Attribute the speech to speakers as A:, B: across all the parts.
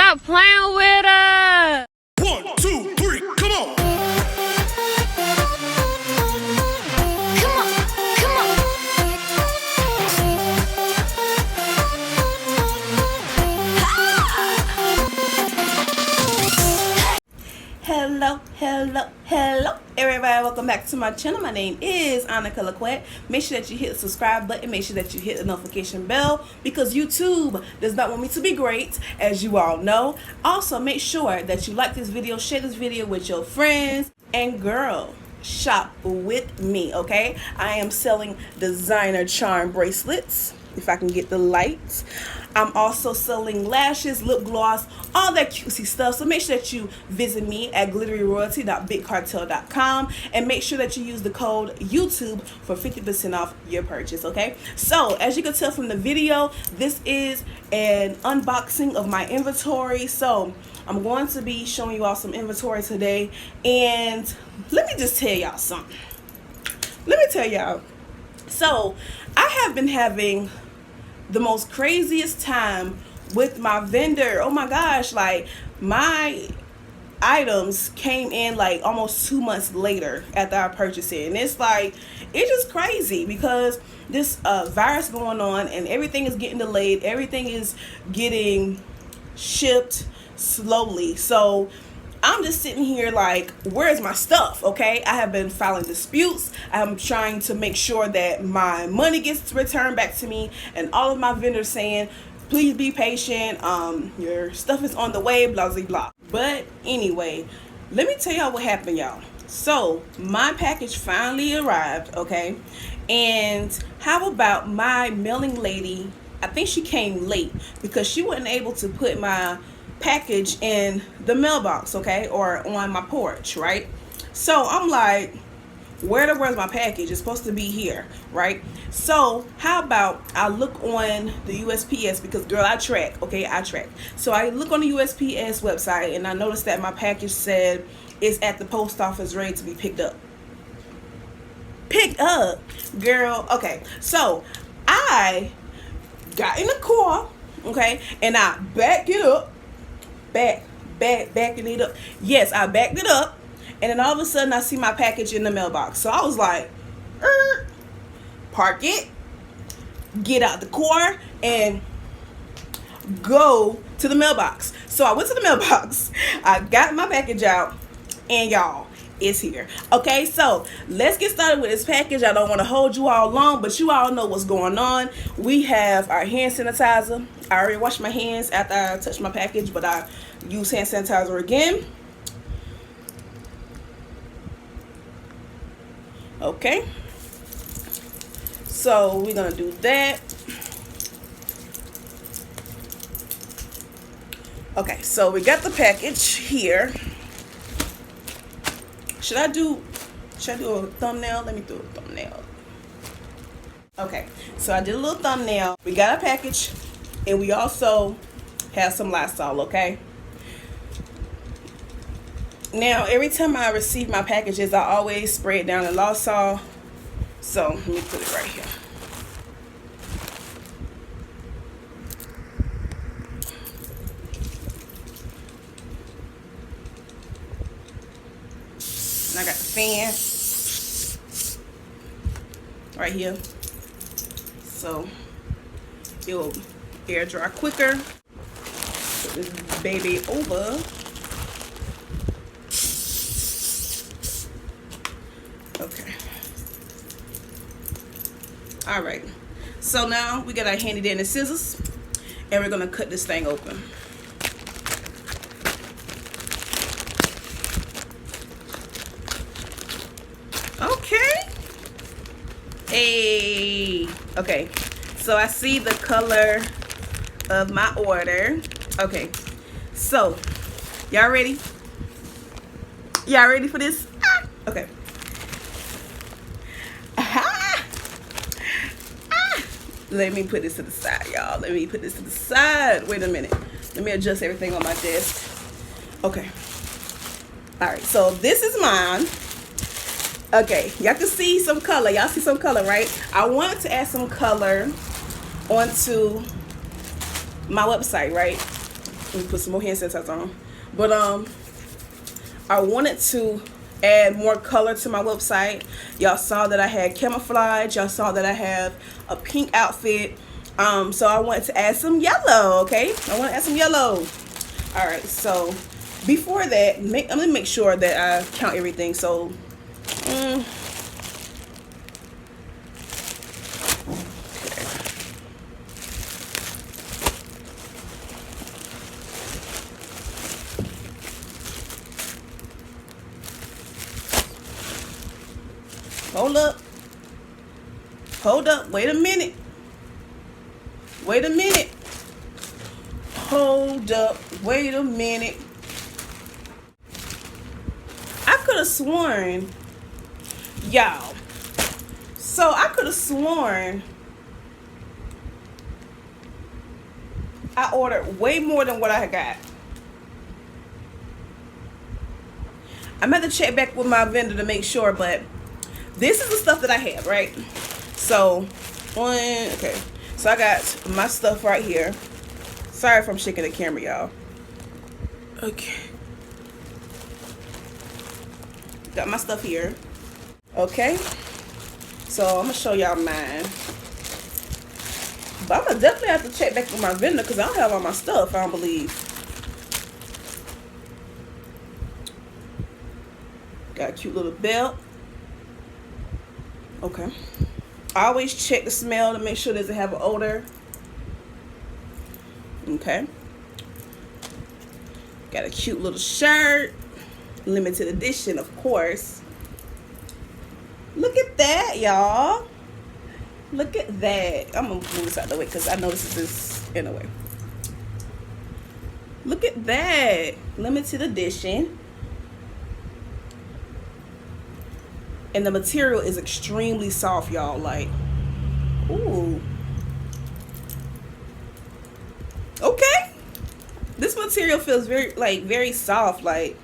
A: Stop playing with us.
B: 1, 2, 3, come on.
C: Hello everybody, welcome back to my channel. My name is Anukkah Laquette. Make sure that you hit the subscribe button, make sure that you hit the notification bell because YouTube does not want me to be great, as you all know. Also, make sure that you like this video, share this video with your friends, and girl, shop with me, okay? I am selling designer charm bracelets, if I can get the lights. I'm also selling lashes, lip gloss, all that cutesy stuff. So make sure that you visit me at glitteryroyalty.bigcartel.com and make sure that you use the code YouTube for 50% off your purchase, okay? So as you can tell from the video, this is an unboxing of my inventory. So I'm going to be showing you all some inventory today. And let me just tell y'all something. Let me tell y'all. So I have been having the most craziest time with my vendor. Oh my gosh, like my items came in like almost 2 months later after I purchased it, and it's like, it's just crazy because this virus going on and everything is getting delayed, everything is getting shipped slowly. So I'm just sitting here like, where's my stuff? Okay, I have been filing disputes. I'm trying to make sure that my money gets returned back to me, and all of my vendors saying, please be patient, your stuff is on the way, blah blah blah. But anyway, let me tell y'all what happened, y'all. So my package finally arrived, okay, and how about my mailing lady? I think she came late because she wasn't able to put my package in the mailbox, okay, or on my porch, right? So I'm like, where's my package? It's supposed to be here, right? So how about I look on the USPS, because girl, I track, okay, I track. So I look on the USPS website and I noticed that my package said it's at the post office ready to be picked up. Picked up, girl. Okay, so I got in the car, okay, and I backed it up. Backing it up. Yes, I backed it up, and then all of a sudden I see my package in the mailbox. So I was like, park it, get out the car, and go to the mailbox. So I went to the mailbox, I got my package out, and y'all, it's here. Okay, so let's get started with this package. I don't want to hold you all long, but you all know what's going on. We have our hand sanitizer. I already washed my hands after I touched my package, but I use hand sanitizer again. Okay, so we're gonna do that. Okay, so we got the package here. Should I do a thumbnail? Let me do a thumbnail. Okay, so I did a little thumbnail. We got a package, and we also have some Lysol, okay? Now, every time I receive my packages, I always spray it down in Lysol. So, let me put it right here. I got the fan right here, so it will air dry quicker. Put this baby over. Okay. All right. So now we got our handy dandy scissors, and we're gonna cut this thing open. Hey, okay, so I see the color of my order. Okay, so y'all ready? Y'all ready for this? Okay. Let me put this to the side, y'all. Let me put this to the side. Wait a minute. Let me adjust everything on my desk. Okay. All right, so this is mine. Okay, y'all can see some color. Y'all see some color, right? I wanted to add some color onto my website, right? Let me put some more hand sanitizer on. But I wanted to add more color to my website. Y'all saw that I had camouflage. Y'all saw that I have a pink outfit. So I wanted to add some yellow, okay? I want to add some yellow. All right, so before that, let me make sure that I count everything. So, okay. Hold up, wait a minute. Hold up, wait a minute. I could have sworn, y'all. So I could have sworn I ordered way more than what I got. I'm going to check back with my vendor to make sure, but this is the stuff that I have, right? So, okay. So I got my stuff right here. Sorry if I'm shaking the camera, y'all. Okay. Got my stuff here. Okay. So I'm gonna show y'all mine. But I'm gonna definitely have to check back with my vendor because I don't have all my stuff, I don't believe. Got a cute little belt. Okay. I always check the smell to make sure it doesn't have an odor. Okay. Got a cute little shirt. Limited edition, of course. Look at that, y'all. Look at that. I'm going to move this out of the way because I know this is in the way. Look at that. Limited edition. And the material is extremely soft, y'all. Like, ooh. Okay. This material feels very soft. Like,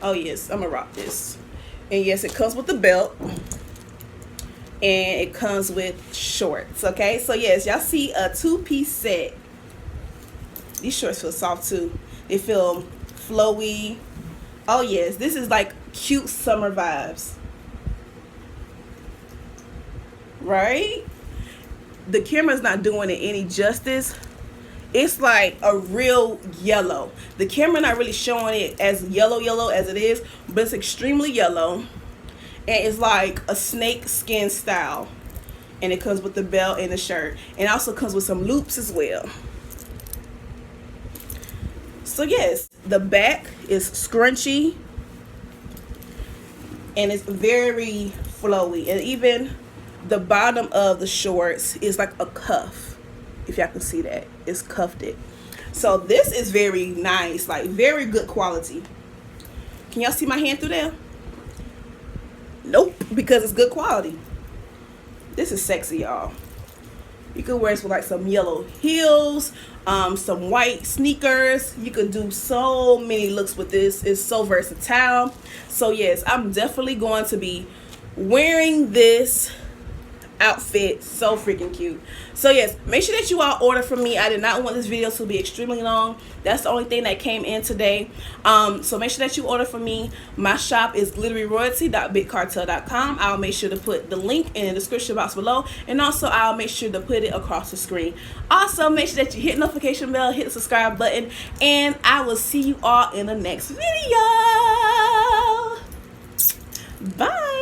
C: oh yes, I'm gonna rock this. And yes, it comes with the belt. And it comes with shorts, okay? So yes, y'all see a two-piece set. These shorts feel soft too. They feel flowy. Oh yes, this is like cute summer vibes, right? The camera's not doing it any justice. It's like a real yellow. The camera not really showing it as yellow as it is, but it's extremely yellow, and it's like a snake skin style. And it comes with the belt and the shirt, and it also comes with some loops as well. So yes, the back is scrunchy and it's very flowy, and even the bottom of the shorts is like a cuff. If y'all can see that, it's cuffed it. So this is very nice, like very good quality. Can y'all see my hand through there? Nope, because it's good quality. This is sexy, y'all. You could wear this with like some yellow heels, some white sneakers. You could do so many looks with this. It's so versatile. So yes, I'm definitely going to be wearing this outfit. So freaking cute. So yes, make sure that you all order from me. I did not want this video to be extremely long. That's the only thing that came in today. So make sure that you order from me. My shop is glitteryroyalty.bigcartel.com. I'll make sure to put the link in the description box below, and also I'll make sure to put it across the screen. Also, make sure that you hit the notification bell, hit the subscribe button, and I will see you all in the next video. Bye.